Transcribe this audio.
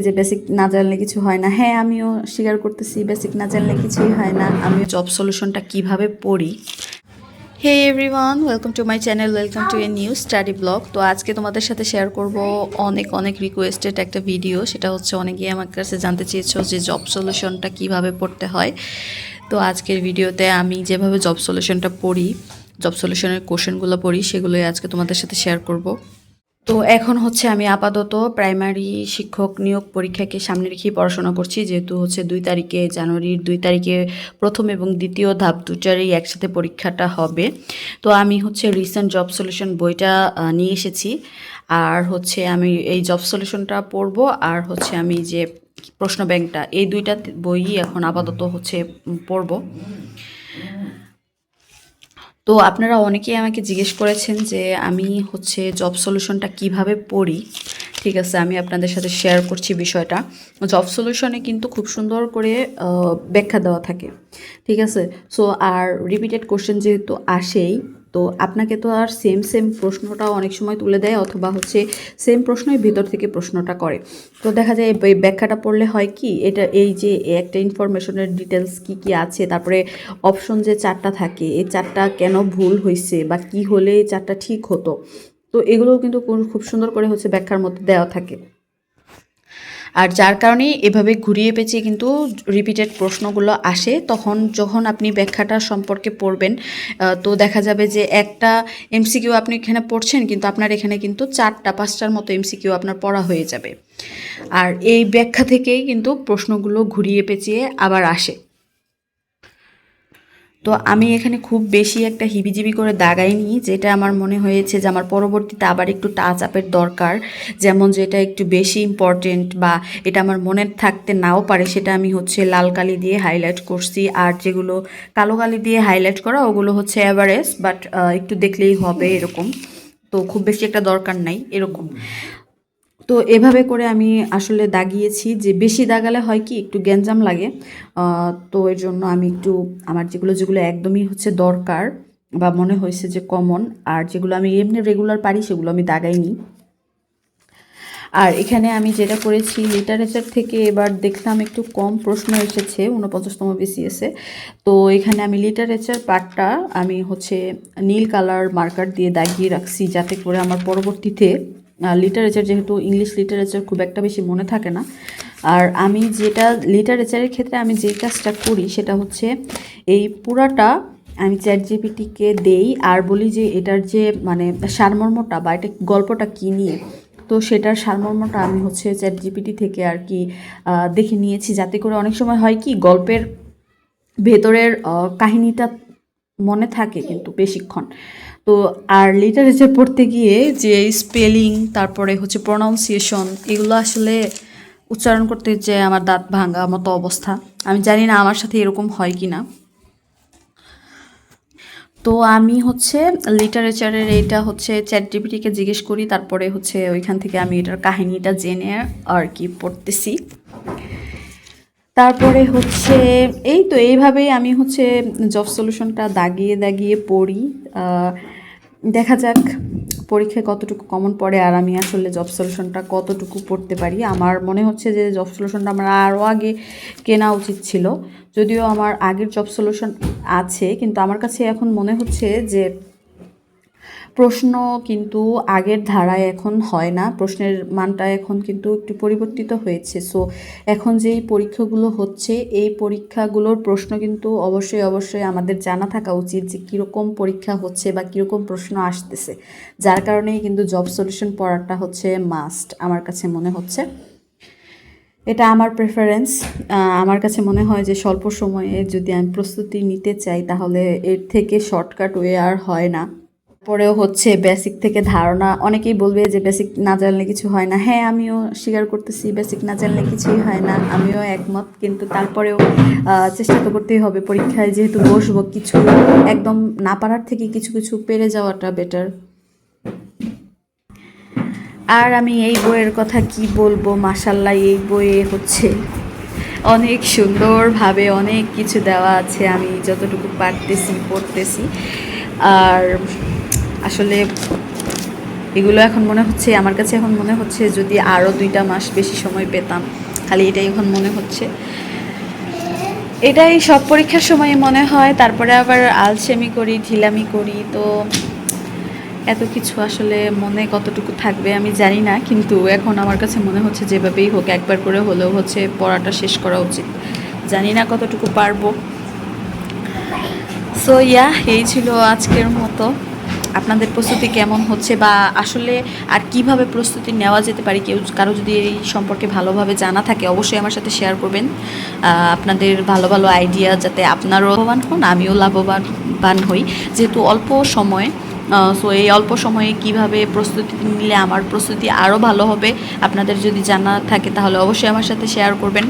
যে বেসিক না জানলে কিছু হয় না। হ্যাঁ, আমিও স্বীকার করতেছি বেসিক না জানলে কিছুই হয় না। আমি জব সলিউশনটা কিভাবে পড়ি। Hey everyone, welcome to my channel, welcome to a new study blog. তো আজকে তোমাদের সাথে শেয়ার করব অনেক অনেক রিকোয়েস্টেড একটা ভিডিও। সেটা হচ্ছে অনেকেই আমার কাছে জানতে চেয়েছো যে জব সলিউশনটা কিভাবে পড়তে হয়। তো আজকের ভিডিওতে আমি যেভাবে জব সলিউশনটা পড়ি, জব সলিউশনের কোশ্চেনগুলো পড়ি, সেগুলোই আজকে তোমাদের সাথে শেয়ার করব। তো এখন হচ্ছে আমি আপাতত প্রাইমারি শিক্ষক নিয়োগ পরীক্ষাকে সামনে রেখেই পড়াশোনা করছি, যেহেতু হচ্ছে জানুয়ারির 2 তারিখে প্রথম এবং দ্বিতীয় ধাপ দুটারই একসাথে পরীক্ষাটা হবে। তো আমি হচ্ছে রিসেন্ট জব সলিউশন বইটা নিয়ে এসেছি, আর হচ্ছে আমি এই জব সলিউশনটা পড়বো, আর হচ্ছে আমি যে প্রশ্ন ব্যাংকটা, এই দুইটা বই এখন আপাতত হচ্ছে পড়বো। তো আপনারা অনেকেই আমাকে জিজ্ঞেস করেছেন যে আমি হচ্ছে জব সলিউশনটা কিভাবে পড়ি। ঠিক আছে, আমি আপনাদের সাথে শেয়ার করছি বিষয়টা। জব সলিউশনে কিন্তু খুব সুন্দর করে ব্যাখ্যা দেওয়া থাকে। ঠিক আছে, সো আর রিপিটেড কোশ্চেন যেহেতু আসেই, তো আপনাকে তো আর সেম সেম প্রশ্নটাও অনেক সময় তুলে দেয়, অথবা হচ্ছে সেম প্রশ্নই ভিতর থেকে প্রশ্নটা করে। তো দেখা যায় এই ব্যাখ্যাটা পড়লে হয় কি, এটা এই যে একটা ইনফরমেশনের ডিটেলস কি কি আছে, তারপরে অপশন যে 4টা থাকে, এই 4টা কেন ভুল হয়েছে বা কি হলে এই 4টা ঠিক হতো, তো এগুলোও কিন্তু খুব সুন্দর করে হচ্ছে ব্যাখ্যার মধ্যে দেওয়া থাকে। আর যার কারণে এভাবে ঘুরিয়ে পেঁচিয়ে কিন্তু রিপিটেড প্রশ্নগুলো আসে। তখন যখন আপনি ব্যাখ্যাটা সম্পর্কে পড়বেন, তো দেখা যাবে যে একটা এমসিকিউ আপনি এখানে পড়ছেন, কিন্তু আপনার এখানে কিন্তু 4টা 5টার মতো এমসিকিউ আপনার পড়া হয়ে যাবে। আর এই ব্যাখ্যা থেকেই কিন্তু প্রশ্নগুলো ঘুরিয়ে পেঁচিয়ে আবার আসে। তো আমি এখানে খুব বেশি একটা হিবিজিবি করে দাগাইনি, যেটা আমার মনে হয়েছে যে আমার পরবর্তীতে আবার একটু টাচ আপের দরকার, যেমন যেটা একটু বেশি ইম্পর্টেন্ট বা এটা আমার মনে থাকতে নাও পারে, সেটা আমি হচ্ছে লাল কালি দিয়ে হাইলাইট করছি। আর যেগুলো কালো কালি দিয়ে হাইলাইট করা, ওগুলো হচ্ছে অ্যাভারেজ, বাট একটু দেখলেই হবে এরকম। তো খুব বেশি একটা দরকার নাই এরকম। তো এভাবে করে আমি আসলে দাগিয়েছি, যে বেশি দাগালে হয় কি একটু গ্যাঞ্জাম লাগে। তো এর জন্য আমি একটু আমার যেগুলো যেগুলো একদমই হচ্ছে দরকার বা মনে হয়েছে যে কমন, আর যেগুলো আমি এমনি রেগুলার পারি, সেগুলো আমি দাগাইনি। আর এখানে আমি যেটা করেছি, লিটারেচার থেকে এবার দেখলাম একটু কম প্রশ্ন এসেছে 49তম বিসিএসে। তো এখানে আমি লিটারেচার পার্টটা আমি হচ্ছে নীল কালার মার্কার দিয়ে দাগিয়ে রাখছি, যাতে করে আমার পরবর্তীতে লিটারেচার, যেহেতু ইংলিশ লিটারেচার খুব একটা বেশি মনে থাকে না। আর আমি যেটা লিটারেচারের ক্ষেত্রে আমি যে কাজটা করি, সেটা হচ্ছে এই পুরাটা আমি চ্যাটজিপিটিকে দেই, আর বলি যে এটার যে মানে সারমর্মটা বা এটা গল্পটা কী নিয়ে, তো সেটার সারমর্মটা আমি হচ্ছে চ্যাটজিপিটি থেকে আর কি দেখে নিয়েছি, যাতে করে অনেক সময় হয় কি গল্পের ভেতরের কাহিনীটা মনে থাকে কিন্তু বেশিক্ষণ। তো আর লিটারেচার পড়তে গিয়ে যে স্পেলিং, তারপরে হচ্ছে প্রনাউন্সিয়েশন, এগুলো আসলে উচ্চারণ করতে যে আমার দাঁত ভাঙা মতো অবস্থা। আমি জানি না আমার সাথে এরকম হয় কি না। তো আমি হচ্ছে লিটারেচারের এইটা হচ্ছে চ্যাটজিপিটিকে জিজ্ঞেস করি, তারপরে হচ্ছে ওইখান থেকে আমি এটার কাহিনীটা জেনে আর কি পড়তেছি। তারপরে হচ্ছে এই তো এইভাবেই আমি হচ্ছে জব সলিউশনটা দাগিয়ে দাগিয়ে পড়ি। দেখা যাক পরীক্ষায় কতটুকু কমন পড়ে, আর আমি আসলে জব সলিউশনটা কতটুকু পড়তে পারি। আমার মনে হচ্ছে যে জব সলিউশনটা আমার আরও আগে কেনা উচিত ছিল, যদিও আমার আগের জব সলিউশন আছে, কিন্তু আমার কাছে এখন মনে হচ্ছে যে প্রশ্ন কিন্তু আগের ধারায় এখন হয় না, প্রশ্নের মানটা এখন কিন্তু একটু পরিবর্তিত হয়েছে। সো এখন যেই পরীক্ষাগুলো হচ্ছে, এই পরীক্ষাগুলোর প্রশ্ন কিন্তু অবশ্যই অবশ্যই আমাদের জানা থাকা উচিত যে কীরকম পরীক্ষা হচ্ছে বা কীরকম প্রশ্ন আসতেছে। যার কারণেই কিন্তু জব সলিউশন পড়াটা হচ্ছে মাস্ট আমার কাছে মনে হচ্ছে। এটা আমার প্রেফারেন্স। আমার কাছে মনে হয় যে স্বল্প সময়ে যদি আমি প্রস্তুতি নিতে চাই, তাহলে এর থেকে শর্টকাট ওয়ে আর হয় না। পরেও হচ্ছে বেসিক থেকে ধারণা, অনেকেই বলবে যে বেসিক না জানলে কিছু হয় না। হ্যাঁ, আমিও স্বীকার করতেছি বেসিক না জানলে কিছুই হয় না, আমিও একমত। কিন্তু তারপরেও চেষ্টা তো করতেই হবে, পরীক্ষায় যেহেতু বসবো, কিছু একদম না পারার থেকে কিছু কিছু পেরে যাওয়াটা বেটার। আর আমি এই বইয়ের কথা কি বলবো, মাশাল্লাহ এই বইয়ে হচ্ছে অনেক সুন্দরভাবে অনেক কিছু দেওয়া আছে, আমি যতটুকু পারতেছি পড়তেছি। আর আসলে এগুলো এখন মনে হচ্ছে, আমার কাছে এখন মনে হচ্ছে যদি আরও 2টা মাস বেশি সময় পেতাম, খালি এটাই এখন মনে হচ্ছে। এটাই সব পরীক্ষার সময় মনে হয়। তারপরে আবার আলসেমি করি, ঢিলামি করি, তো এত কিছু আসলে মনে কতটুকু থাকবে আমি জানি না, কিন্তু এখন আমার কাছে মনে হচ্ছে যেভাবেই হোক একবার করে হলেও হচ্ছে পড়াটা শেষ করা উচিত। জানি না কতটুকু পারবো। সো এই ছিল আজকের মতো। আপনাদের প্রস্তুতি কেমন হচ্ছে, বা আসলে আর কিভাবে প্রস্তুতি নেওয়া যেতে পারে, কারো যদি এই সম্পর্কে ভালোভাবে জানা থাকে অবশ্যই আমার সাথে শেয়ার করবেন। আপনাদের ভালো ভালো আইডিয়া, যাতে আপনারও লাভবান হন আমিও লাভবান হই, যেহেতু অল্প সময়। সো এই অল্প সময়ে কিভাবে প্রস্তুতি নিলে আমার প্রস্তুতি আরও ভালো হবে, আপনাদের যদি জানা থাকে তাহলে অবশ্যই আমার সাথে শেয়ার করবেন।